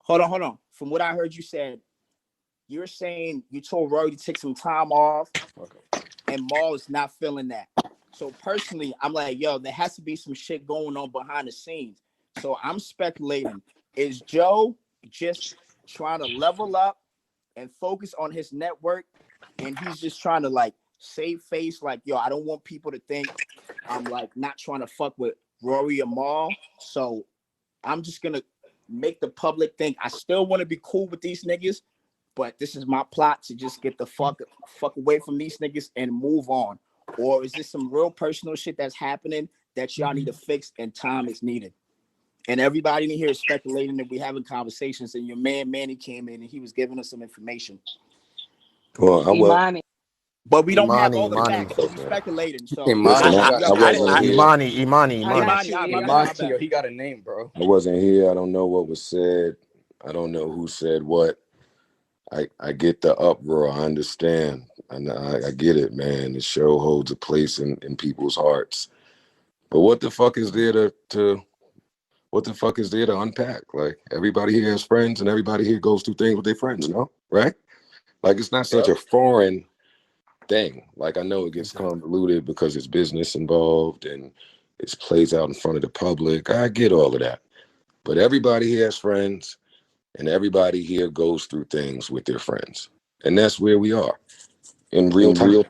Hold on. From what I heard you said, you're saying you told Rory to take some time off, and Mal is not feeling that. So personally, I'm like, yo, there has to be some shit going on behind the scenes. So I'm speculating, is Joe just trying to level up and focus on his network, and he's just trying to like save face, like, yo, I don't want people to think I'm like not trying to fuck with Rory or Mal. So I'm just gonna make the public think I still want to be cool with these niggas, but this is my plot to just get the fuck away from these niggas and move on. Or is this some real personal shit that's happening that y'all need to fix and time is needed? And everybody in here is speculating that we having conversations, and your man Manny came in and he was giving us some information. Well, but we don't have all the facts, so we're speculating. So Imani, he got a name, bro. I wasn't here. I don't know what was said. I don't know who said what. I get the uproar. I understand. I get it, man. The show holds a place in people's hearts. But what the fuck is there to unpack? Like, everybody here has friends, and everybody here goes through things with their friends, no? Right? Like, it's not such a foreign thing. Like, I know it gets convoluted because it's business involved and it plays out in front of the public. I get all of that. But everybody here has friends, and everybody here goes through things with their friends. And that's where we are in real time.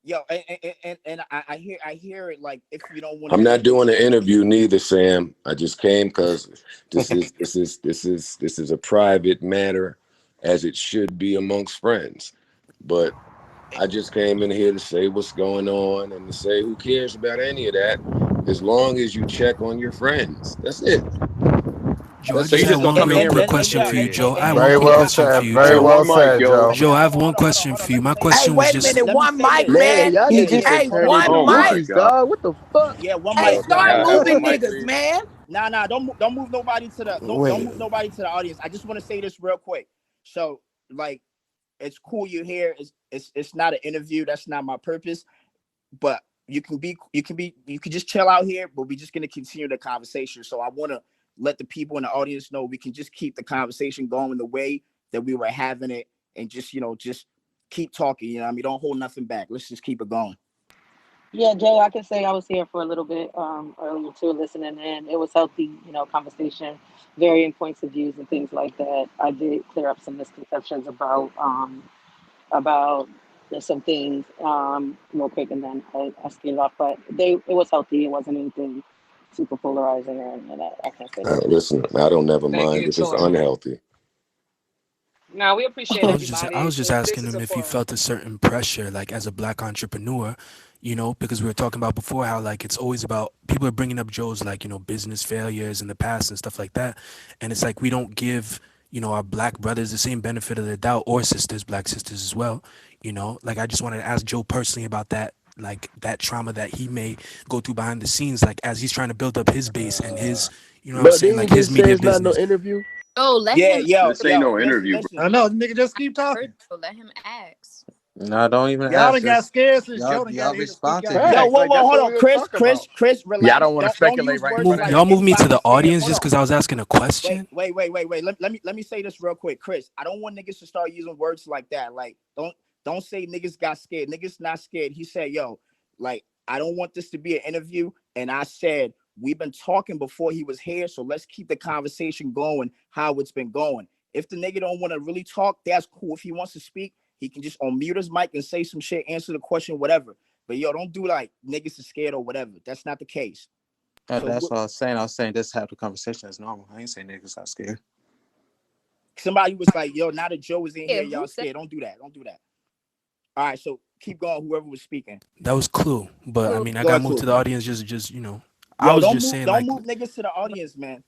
Yo, and I hear it. Like, if you don't want, I'm not doing an interview neither, Sam. I just came because this is a private matter, as it should be amongst friends. But I just came in here to say what's going on and to say who cares about any of that, as long as you check on your friends. That's it. Joe, I just have one real quick question for you, Joe. I have one quick question for you, Very well said, Joe. Joe, I have one question for you. My question was just... Hey, wait a minute, one mic, man. Hey, one mic. What the fuck? Yeah, one Hey, mic. start moving niggas, man. Nah, don't move nobody to the don't move nobody to the audience. I just want to say this real quick. So, like, it's cool you're here. It's not an interview. That's not my purpose. But you can just chill out here, but we're just gonna continue the conversation. So I wanna let the people in the audience know we can just keep the conversation going the way that we were having it, and just keep talking. You know what I mean? Don't hold nothing back. Let's just keep it going. Yeah, Joe, I can say I was here for a little bit earlier too, listening in. It was healthy, conversation, varying points of views and things like that. I did clear up some misconceptions about some things real quick, and then I scaled off. But it was healthy. It wasn't anything super polarizing, and I can't say that. Listen, I don't never mind if it's unhealthy. No, we appreciate it. I was just asking him if he felt a certain pressure, like, as a Black entrepreneur, because we were talking about before how, like, it's always about, people are bringing up Joe's, like, business failures in the past and stuff like that. And it's like, we don't give, our Black brothers the same benefit of the doubt, or sisters, Black sisters as well. Like, I just wanted to ask Joe personally about that, like, that trauma that he may go through behind the scenes, like, as he's trying to build up his base and his, what I'm saying, like, his media business. Not no interview. Oh, let him. This ain't no interview. I know, nigga, just keep talking. Let him ask. No, don't even. Y'all done got scared since Joe y'all respond to Yo, whoa, hold on, Chris, relax. Y'all don't want to speculate right now. Y'all move me to the audience just because I was asking a question. Wait. Let me say this real quick, Chris. I don't want niggas to start using words like that. Like, don't say niggas got scared. Niggas not scared. He said, yo, like, I don't want this to be an interview. And I said, we've been talking before he was here, so let's keep the conversation going how it's been going. If the nigga don't want to really talk, that's cool. If he wants to speak, he can just unmute his mic and say some shit, answer the question, whatever. But yo, don't do like niggas are scared or whatever. That's not the case. That's what I was saying. I was saying just have the conversation as normal. I ain't saying niggas are scared. Somebody was like, yo, now that Joe is in here, y'all scared. Don't do that. All right, so keep going, whoever was speaking. That was Clue. But I mean, I got moved to the audience just I was just saying, don't move niggas to the audience, man.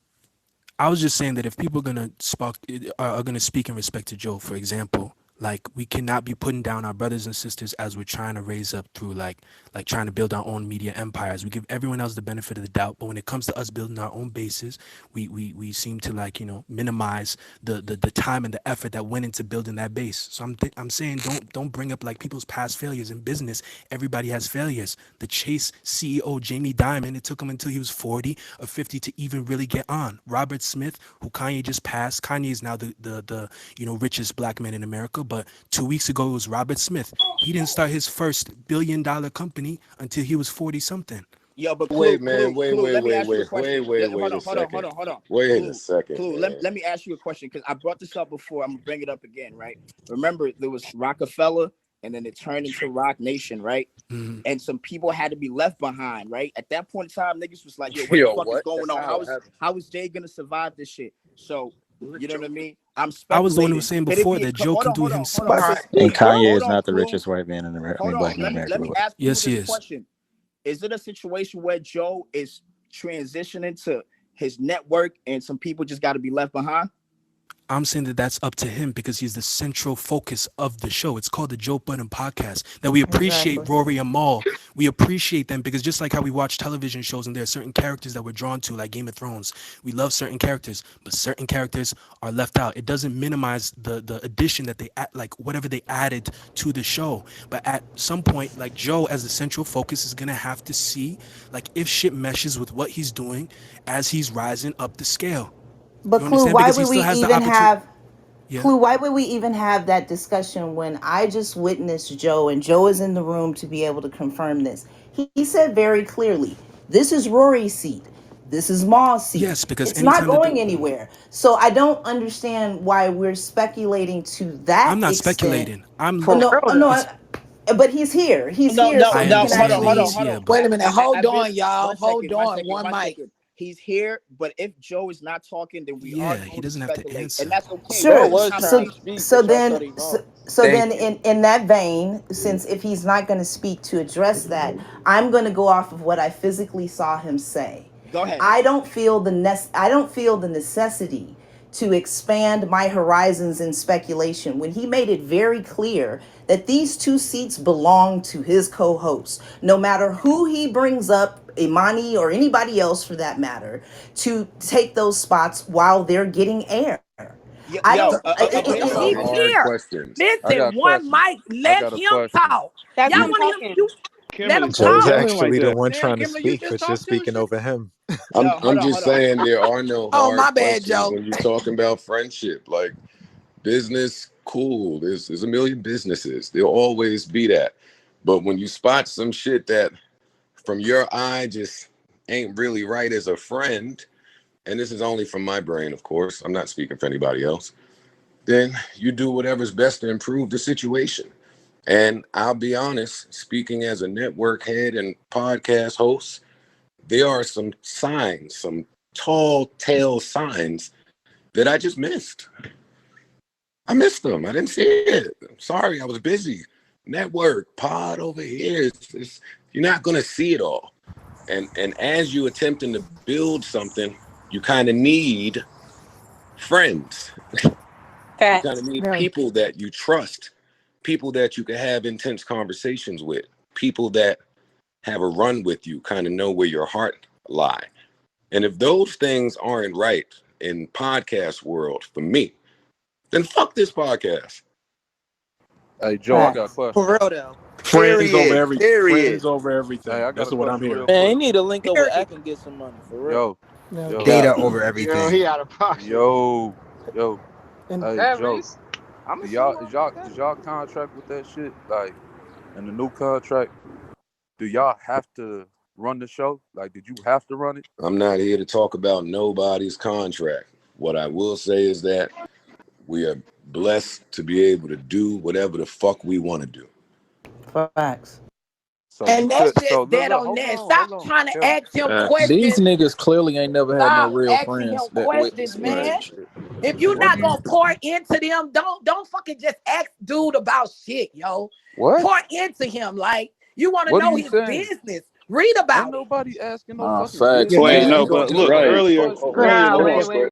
I was just saying that if people are gonna speak in respect to Joe, for example, Like, we cannot be putting down our brothers and sisters as we're trying to raise up through like trying to build our own media empires. We give everyone else the benefit of the doubt, but when it comes to us building our own bases, we seem to like, you know, minimize the time and the effort that went into building that base. So I'm saying don't bring up like people's past failures in business. Everybody has failures. The Chase CEO Jamie Dimon, it took him until he was 40 or 50 to even really get on. Robert Smith, who Kanye just passed. Kanye is now the you know, richest black man in America, but 2 weeks ago it was Robert Smith. He didn't start his first $1 billion company until he was 40 something. Yo, but Wait, man, wait, let me ask you a question. wait Hold a second. on. Wait a second. Clue, let me ask you a question, because I brought this up before. I'm gonna bring it up again, right? Remember, there was Rockefeller, and then it turned into Rock Nation, right? Mm-hmm. And some people had to be left behind, right? At that point in time, niggas was like, yo, what the fuck is going on? How is Jay gonna survive this shit? So, you know what I mean? I'm speculating. I was the one who was saying before that Joe can do himself. And Kanye is not the richest white man in America. Let me ask you yes, this question. Is it a situation where Joe is transitioning to his network and some people just got to be left behind? I'm saying that that's up to him because he's the central focus of the show. It's called the Joe Budden Podcast. That we appreciate Rory and MAL. We appreciate them because just like how we watch television shows and there are certain characters that we're drawn to, like Game of Thrones, we love certain characters, but certain characters are left out. It doesn't minimize the addition that they add, like whatever they added to the show. But at some point, like Joe as the central focus is gonna have to see like if shit meshes with what he's doing as he's rising up the scale. But Clue, why would we even have Clue, why would we even have that discussion when I just witnessed Joe, and Joe is in the room to be able to confirm this. He said very clearly, this is Rory's seat. This is Ma's seat. Yes, because it's not going anywhere. So I don't understand why we're speculating to that I'm not extent. Speculating. But he's here. He's here. No, hold on. Wait a minute. Hold on, y'all. Hold on. One mic. He's here, but if Joe is not talking, then we are. He doesn't have to answer, and that's okay. Sure. So then, in that vein, since if he's not going to speak to address that, I'm going to go off of what I physically saw him say. Go ahead. I don't feel the necessity to expand my horizons in speculation when he made it very clear that these two seats belong to his co-host. No matter who he brings up, Imani or anybody else for that matter, to take those spots while they're getting air. He's here. Listen, one mic, let him talk. Y'all want him to let him Joe's talk. actually the one trying to speak, but you're speaking over him. I'm just saying there are no hard my bad, questions Joe. when you're talking about friendship. Like business, cool. There's a million businesses. There'll always be that. But when you spot some shit that from your eye just ain't really right as a friend, and this is only from my brain, of course, I'm not speaking for anybody else, then you do whatever's best to improve the situation. And I'll be honest, speaking as a network head and podcast host, there are some signs, some tall tale signs that I just missed. I missed them. I didn't see it. I'm sorry, I was busy. Network, pod over here. You're not going to see it all. And as you attempting to build something, you kind of need friends. You kind of need people that you trust, people that you can have intense conversations with, people that have a run with you, kind of know where your heart lie. And if those things aren't right in podcast world for me, then fuck this podcast. Hey, Joe, I got a question. For real though. Friends over everything. Friends over everything. Hey, that's what I'm hearing. Man, you need to link up with Ack and get some money for real. Yo. Data over everything. Yo, he out of pocket. Yo. And Hey, Joe. Did y'all contract with that shit? Like, in the new contract, do y'all have to run the show? Like, did you have to run it? I'm not here to talk about nobody's contract. What I will say is that we are blessed to be able to do whatever the fuck we want to do. Facts. And that's just dead on that. Stop trying to ask him questions. These niggas clearly ain't never had no real asking friends. him questions, man. If you're not gonna pour into them, don't fucking just ask dude about shit, yo. What? Pour into him, like you want to know his business. Read about Ain't nobody asking no fucking Wait, no, but look, earlier. Wait.